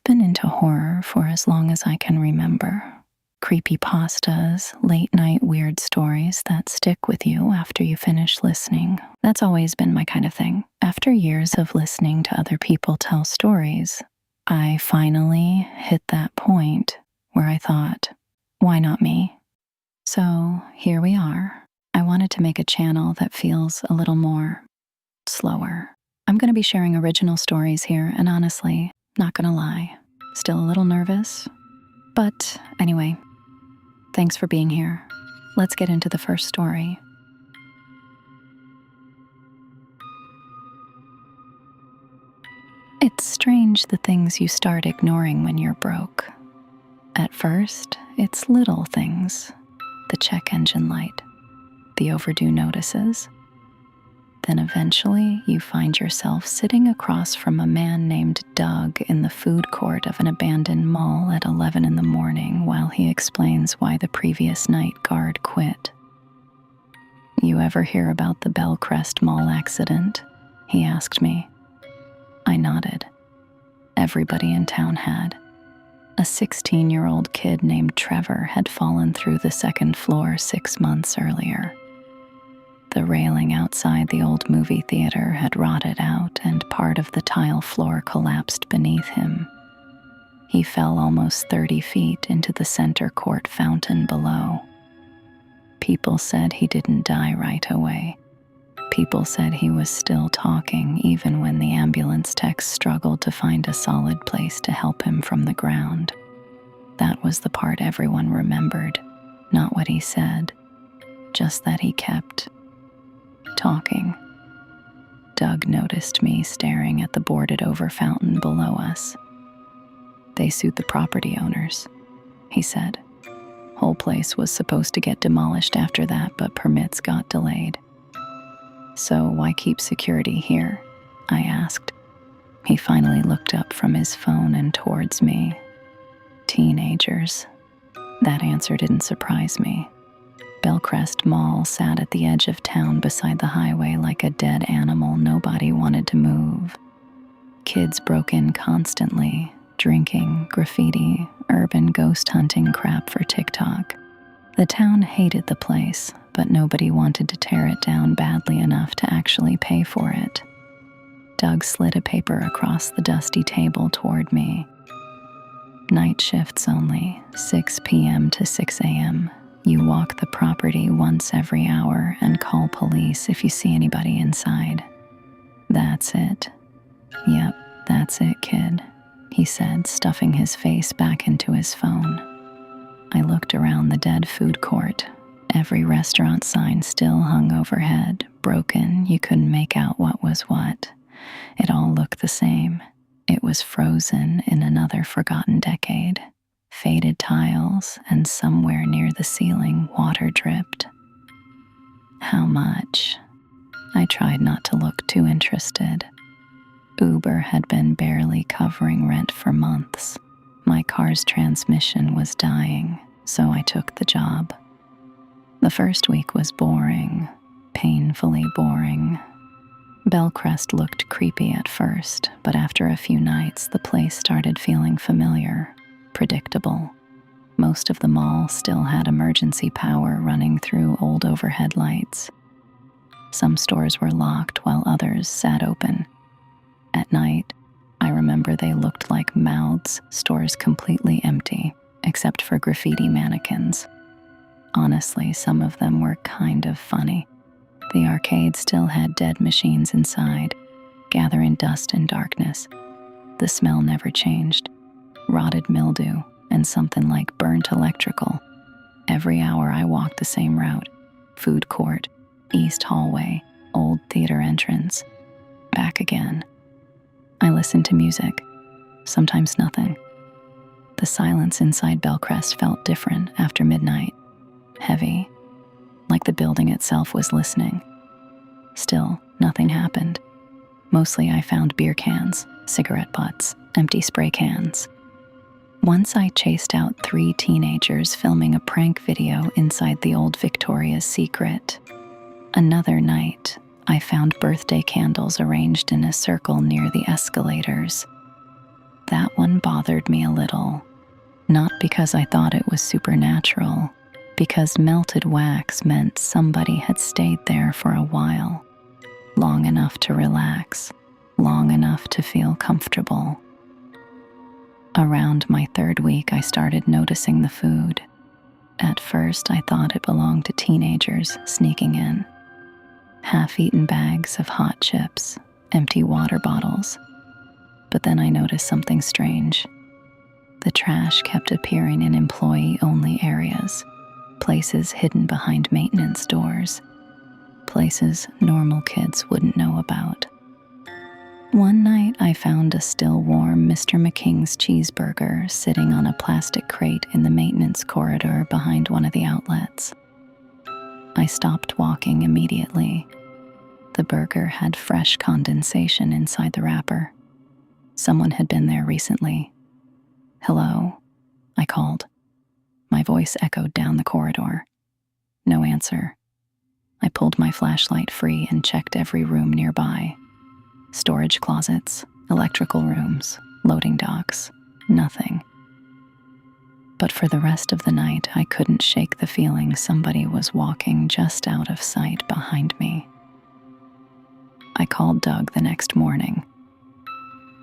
been into horror for as long as I can remember. Creepypastas, late-night weird stories that stick with you after you finish listening. That's always been my kind of thing. After years of listening to other people tell stories, I finally hit that point where I thought, why not me? So here we are. I wanted to make a channel that feels a little more slower. I'm going to be sharing original stories here, and honestly, not gonna lie, still a little nervous. But anyway, thanks for being here. Let's get into the first story. It's strange the things you start ignoring when you're broke. At first, it's little things. The check engine light, the overdue notices. Then eventually you find yourself sitting across from a man named Doug in the food court of an abandoned mall at 11 in the morning while he explains why the previous night guard quit. You ever hear about the Bellcrest mall accident? He asked me. I nodded. Everybody in town had. A 16-year-old kid named Trevor had fallen through the second floor 6 months earlier. The railing outside the old movie theater had rotted out and part of the tile floor collapsed beneath him. He fell almost 30 feet into the center court fountain below. People said he didn't die right away. People said he was still talking even when the ambulance techs struggled to find a solid place to help him from the ground. That was the part everyone remembered, not what he said, just that he kept talking. Doug noticed me staring at the boarded-over fountain below us. They sued the property owners, he said. Whole place was supposed to get demolished after that, but permits got delayed. So why keep security here? I asked. He finally looked up from his phone and towards me. Teenagers. That answer didn't surprise me. Bellcrest Mall sat at the edge of town beside the highway like a dead animal nobody wanted to move. Kids broke in constantly, drinking, graffiti, urban ghost hunting crap for TikTok. The town hated the place, but nobody wanted to tear it down badly enough to actually pay for it. Doug slid a paper across the dusty table toward me. Night shifts only, 6 p.m. to 6 a.m. You walk the property once every hour and call police if you see anybody inside. That's it. Yep, that's it, kid, he said, stuffing his face back into his phone. I looked around the dead food court. Every restaurant sign still hung overhead, broken. You couldn't make out what was what. It all looked the same. It was frozen in another forgotten decade. Faded tiles, and somewhere near the ceiling, water dripped. How much? I tried not to look too interested. Uber had been barely covering rent for months. My car's transmission was dying, so I took the job. The first week was boring, painfully boring. Bellcrest looked creepy at first, but after a few nights, the place started feeling familiar. Predictable. Most of the mall still had emergency power running through old overhead lights. Some stores were locked while others sat open. At night, I remember they looked like mouths, stores completely empty, except for graffiti mannequins. Honestly, some of them were kind of funny. The arcade still had dead machines inside, gathering dust and darkness. The smell never changed. Rotted mildew, and something like burnt electrical. Every hour I walked the same route. Food court, east hallway, old theater entrance. Back again. I listened to music. Sometimes nothing. The silence inside Bellcrest felt different after midnight. Heavy. Like the building itself was listening. Still, nothing happened. Mostly I found beer cans, cigarette butts, empty spray cans. Once I chased out 3 teenagers filming a prank video inside the old Victoria's Secret. Another night, I found birthday candles arranged in a circle near the escalators. that one bothered me a little. Not because I thought it was supernatural, because melted wax meant somebody had stayed there for a while, long enough to relax, long enough to feel comfortable. Around my third week, I started noticing the food. At first, I thought it belonged to teenagers sneaking in. Half-eaten bags of hot chips, empty water bottles. But then I noticed something strange. The trash kept appearing in employee-only areas, places hidden behind maintenance doors, places normal kids wouldn't know about. One night, I found a still warm Mr. McKing's cheeseburger sitting on a plastic crate in the maintenance corridor behind one of the outlets. I stopped walking immediately. The burger had fresh condensation inside the wrapper. Someone had been there recently. "Hello," I called. My voice echoed down the corridor. No answer. I pulled my flashlight free and checked every room nearby. Storage closets, electrical rooms, loading docks, nothing. But for the rest of the night, I couldn't shake the feeling somebody was walking just out of sight behind me. I called Doug the next morning.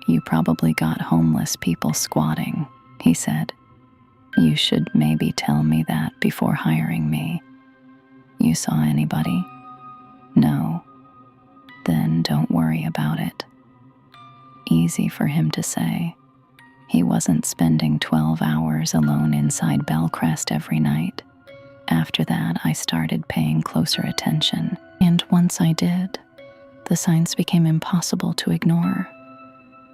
"You probably got homeless people squatting," he said. "You should maybe tell me that before hiring me. You saw anybody?" "No." "Then don't worry about it." Easy for him to say. He wasn't spending 12 hours alone inside Bellcrest every night. After that, I started paying closer attention. And once I did, the signs became impossible to ignore.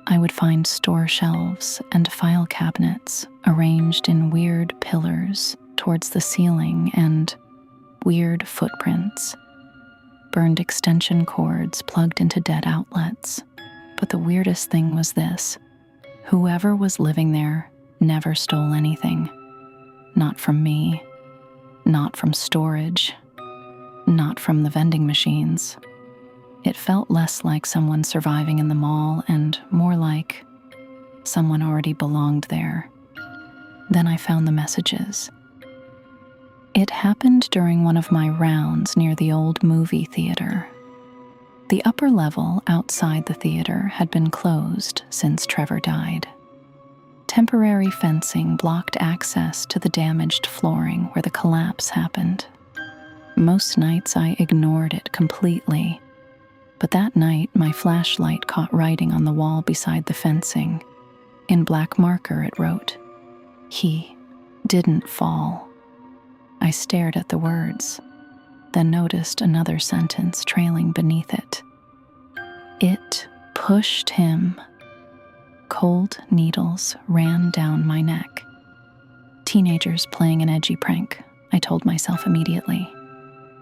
I would find store shelves and file cabinets arranged in weird pillars towards the ceiling and weird footprints. Burned extension cords plugged into dead outlets. But the weirdest thing was this. Whoever was living there never stole anything. Not from me. Not from storage. Not from the vending machines. It felt less like someone surviving in the mall and more like someone already belonged there. Then I found the messages. It happened during one of my rounds near the old movie theater. The upper level outside the theater had been closed since Trevor died. Temporary fencing blocked access to the damaged flooring where the collapse happened. Most nights I ignored it completely, but that night my flashlight caught writing on the wall beside the fencing. In black marker it wrote, "He didn't fall." I stared at the words, then noticed another sentence trailing beneath it. "It pushed him." Cold needles ran down my neck. Teenagers playing an edgy prank, I told myself immediately.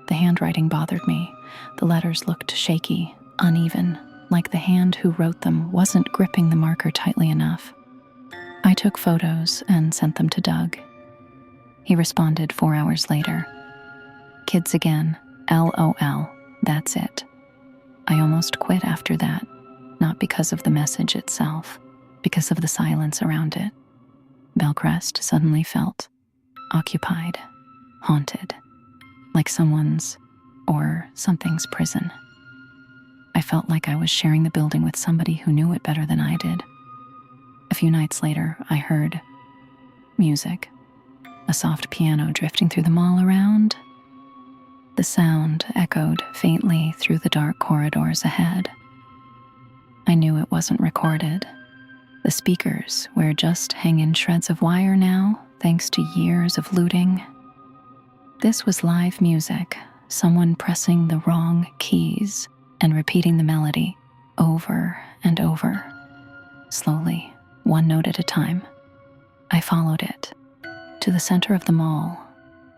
The handwriting bothered me. The letters looked shaky, uneven, like the hand who wrote them wasn't gripping the marker tightly enough. I took photos and sent them to Doug. He responded 4 hours later. "Kids again, LOL, that's it." I almost quit after that, not because of the message itself, because of the silence around it. Bellcrest suddenly felt occupied, haunted, like someone's or something's prison. I felt like I was sharing the building with somebody who knew it better than I did. A few nights later, I heard music, a soft piano drifting through the mall around. The sound echoed faintly through the dark corridors ahead. I knew it wasn't recorded. The speakers were just hanging shreds of wire now, thanks to years of looting. This was live music, someone pressing the wrong keys and repeating the melody over and over, slowly, one note at a time. I followed it to the center of the mall.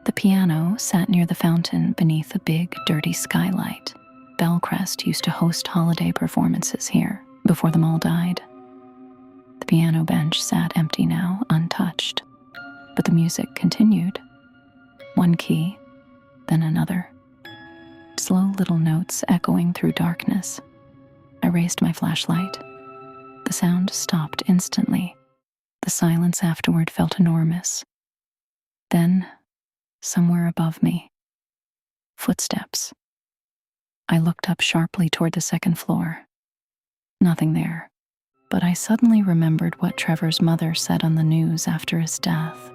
The piano sat near the fountain beneath a big, dirty skylight. Bellcrest used to host holiday performances here before the mall died. The piano bench sat empty now, untouched, but the music continued. One key, then another. Slow little notes echoing through darkness. I raised my flashlight. The The sound stopped instantly. The silence afterward felt enormous. Then, somewhere above me, footsteps. I looked up sharply toward the second floor. Nothing there, but I suddenly remembered what Trevor's mother said on the news after his death.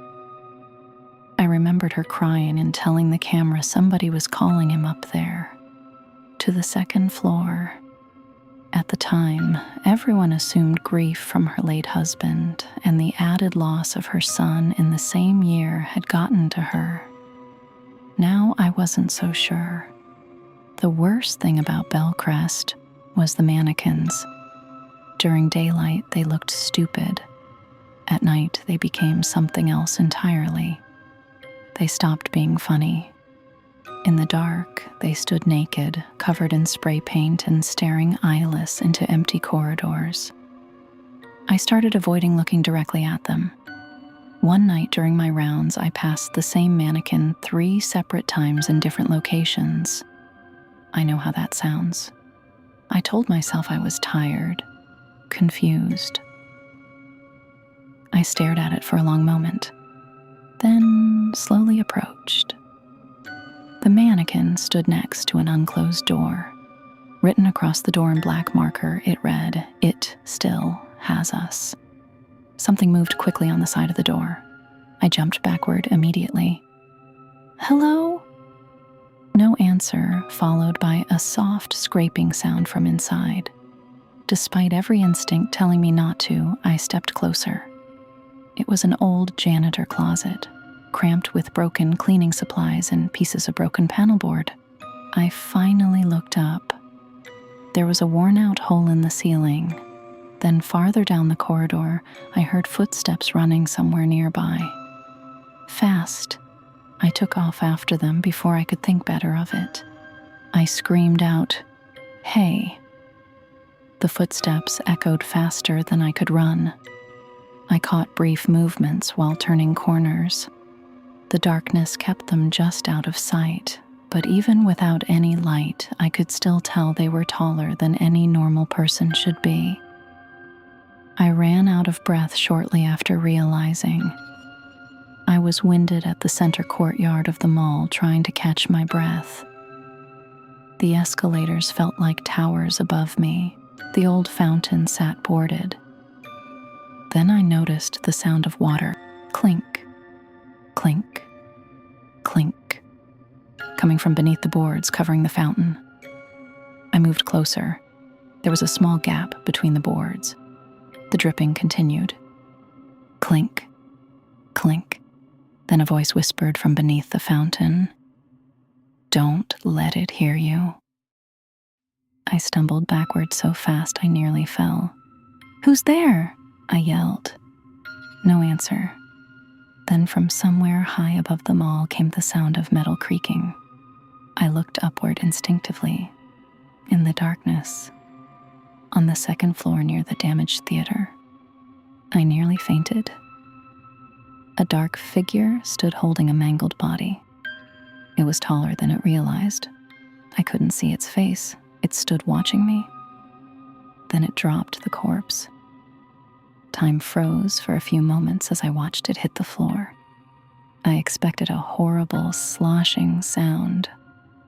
I remembered her crying and telling the camera somebody was calling him up there, to the second floor. At the time, everyone assumed grief from her late husband, and the added loss of her son in the same year had gotten to her. Now I wasn't so sure. The worst thing about Bellcrest was the mannequins. During daylight, they looked stupid. At night, they became something else entirely. They stopped being funny. In the dark, they stood naked, covered in spray paint and staring eyeless into empty corridors. I started avoiding looking directly at them. One night during my rounds, I passed the same mannequin 3 separate times in different locations. I know how that sounds. I told myself I was tired, confused. I stared at it for a long moment, then slowly approached. The mannequin stood next to an unclosed door. Written across the door in black marker, it read, "It still has us." Something moved quickly on the side of the door. I jumped backward immediately. "Hello?" No answer, followed by a soft scraping sound from inside. Despite every instinct telling me not to, I stepped closer. It was an old janitor closet, cramped with broken cleaning supplies and pieces of broken panel board. I finally looked up. There was a worn-out hole in the ceiling. Then farther down the corridor, I heard footsteps running somewhere nearby. Fast. I took off after them before I could think better of it. I screamed out, "Hey!" The footsteps echoed faster than I could run. I caught brief movements while turning corners. The darkness kept them just out of sight, but even without any light, I could still tell they were taller than any normal person should be. I ran out of breath shortly after realizing I was winded at the center courtyard of the mall trying to catch my breath. The escalators felt like towers above me. The old fountain sat boarded. Then I noticed the sound of water. Clink, clink, clink, coming from beneath the boards covering the fountain. I moved closer. There was a small gap between the boards. The dripping continued. Clink, clink. Then a voice whispered from beneath the fountain, "Don't let it hear you." I stumbled backward so fast I nearly fell. "Who's there?" I yelled. No answer. Then from somewhere high above the mall came the sound of metal creaking. I looked upward instinctively. In the darkness, on the second floor near the damaged theater, I nearly fainted. A dark figure stood holding a mangled body. It was taller than it realized. I couldn't see its face. It stood watching me. Then it dropped the corpse. Time froze for a few moments as I watched it hit the floor. I expected a horrible sloshing sound,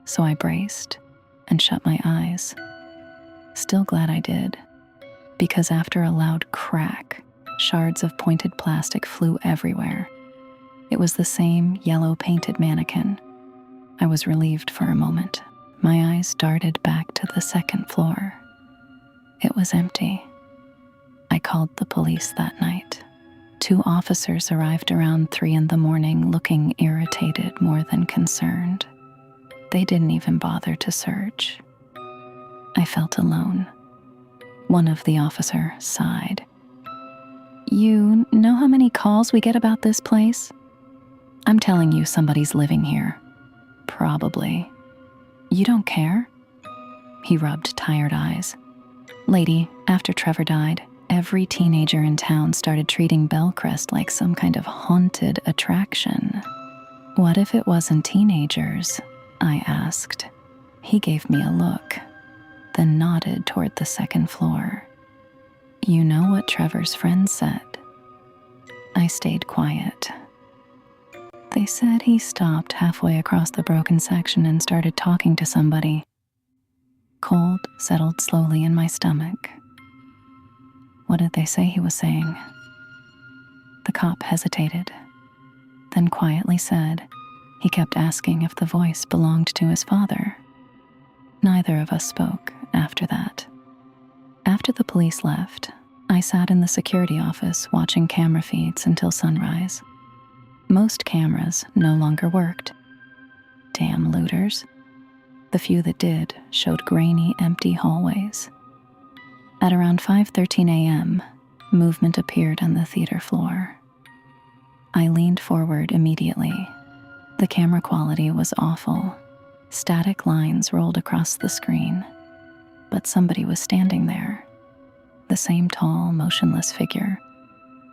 so I braced and shut my eyes. Still glad I did, because after a loud crack, shards of pointed plastic flew everywhere. It was the same yellow-painted mannequin. I was relieved for a moment. My eyes darted back to the second floor. It was empty. I called the police that night. 2 officers arrived around 3 a.m, looking irritated more than concerned. They didn't even bother to search. I felt alone. One of the officers sighed. "You know how many calls we get about this place? I'm telling you somebody's living here. Probably. You don't care?" He rubbed tired eyes. "Lady, after Trevor died, every teenager in town started treating Bellcrest like some kind of haunted attraction. What if it wasn't teenagers?" I asked. He gave me a look, then nodded toward the second floor. You know what Trevor's friends said. I stayed quiet. They said he stopped halfway across the broken section and started talking to somebody. Cold settled slowly in my stomach. What did they say he was saying? The cop hesitated, then quietly said he kept asking if the voice belonged to his father. Neither of us spoke after that. After the police left, I sat in the security office watching camera feeds until sunrise. Most cameras no longer worked. Damn looters. The few that did showed grainy, empty hallways. At around 5:13 a.m., movement appeared on the theater floor. I leaned forward immediately. The camera quality was awful. Static lines rolled across the screen, but somebody was standing there. The same tall, motionless figure,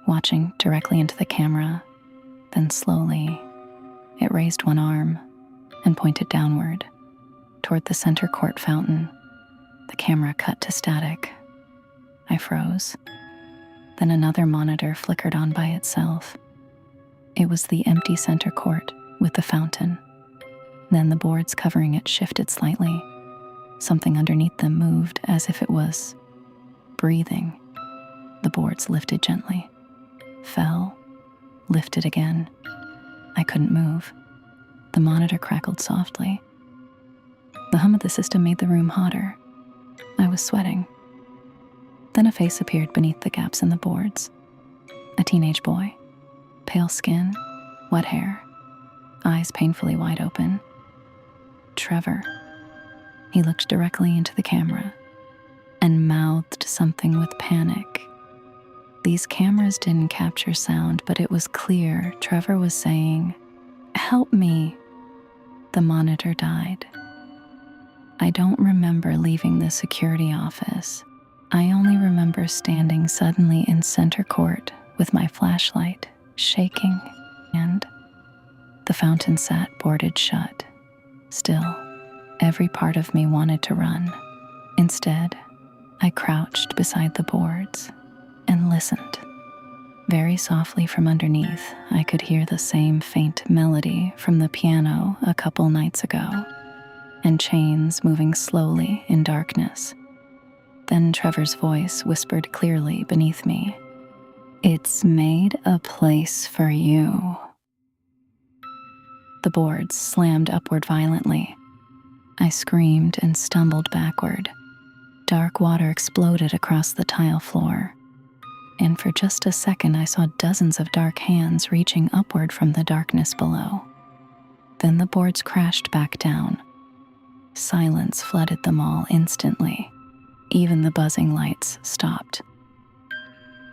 watching directly into the camera. Then slowly, it raised one arm and pointed downward, toward the center court fountain. The camera cut to static. I froze. Then another monitor flickered on by itself. It was the empty center court with the fountain. Then the boards covering it shifted slightly. Something underneath them moved as if it was breathing. The boards lifted gently, fell, lifted again. I couldn't move. The monitor crackled softly. The hum of the system made the room hotter. I was sweating. Then a face appeared beneath the gaps in the boards. A teenage boy. Pale skin, wet hair, eyes painfully wide open. Trevor. He looked directly into the camera and mouthed something with panic. These cameras didn't capture sound, but it was clear Trevor was saying, "Help me." The monitor died. I don't remember leaving the security office. I only remember standing suddenly in center court with my flashlight shaking, and the fountain sat boarded shut. Still, every part of me wanted to run. Instead, I crouched beside the boards and listened. Very softly from underneath, I could hear the same faint melody from the piano a couple nights ago, and chains moving slowly in darkness. Then Trevor's voice whispered clearly beneath me, "It's made a place for you." The boards slammed upward violently. I screamed and stumbled backward. Dark water exploded across the tile floor, and for just a second I saw dozens of dark hands reaching upward from the darkness below. Then the boards crashed back down. Silence flooded them all instantly. Even the buzzing lights stopped.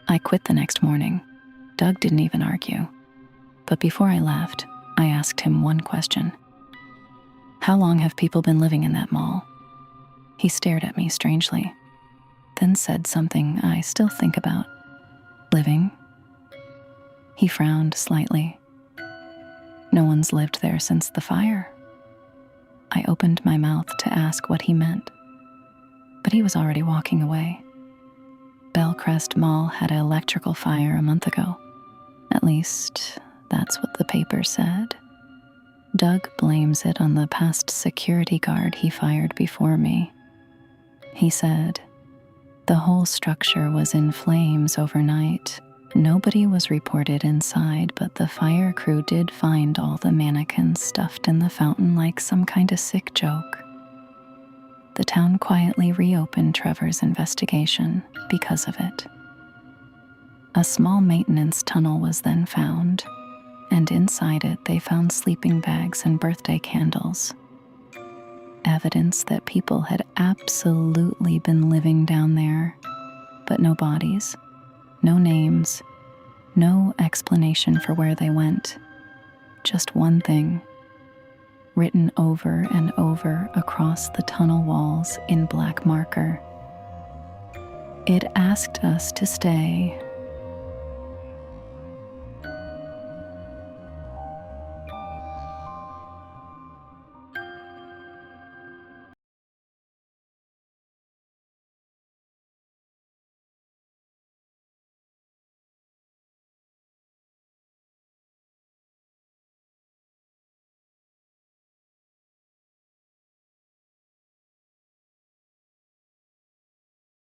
I quit the next morning. Doug didn't even argue. But before I left, I asked him one question. "How long have people been living in that mall?" He stared at me strangely, then said something I still think about. "Living?" He frowned slightly. "No one's lived there since the fire." I opened my mouth to ask what he meant, but he was already walking away. Bellcrest Mall had an electrical fire a month ago. At least, that's what the paper said. Doug blames it on the past security guard he fired before me. He said, "The whole structure was in flames overnight. Nobody was reported inside, but the fire crew did find all the mannequins stuffed in the fountain like some kind of sick joke." The town quietly reopened Trevor's investigation because of it. A small maintenance tunnel was then found, and inside it they found sleeping bags and birthday candles. Evidence that people had absolutely been living down there, but no bodies, no names, no explanation for where they went. Just one thing, written over and over across the tunnel walls in black marker. It asked us to stay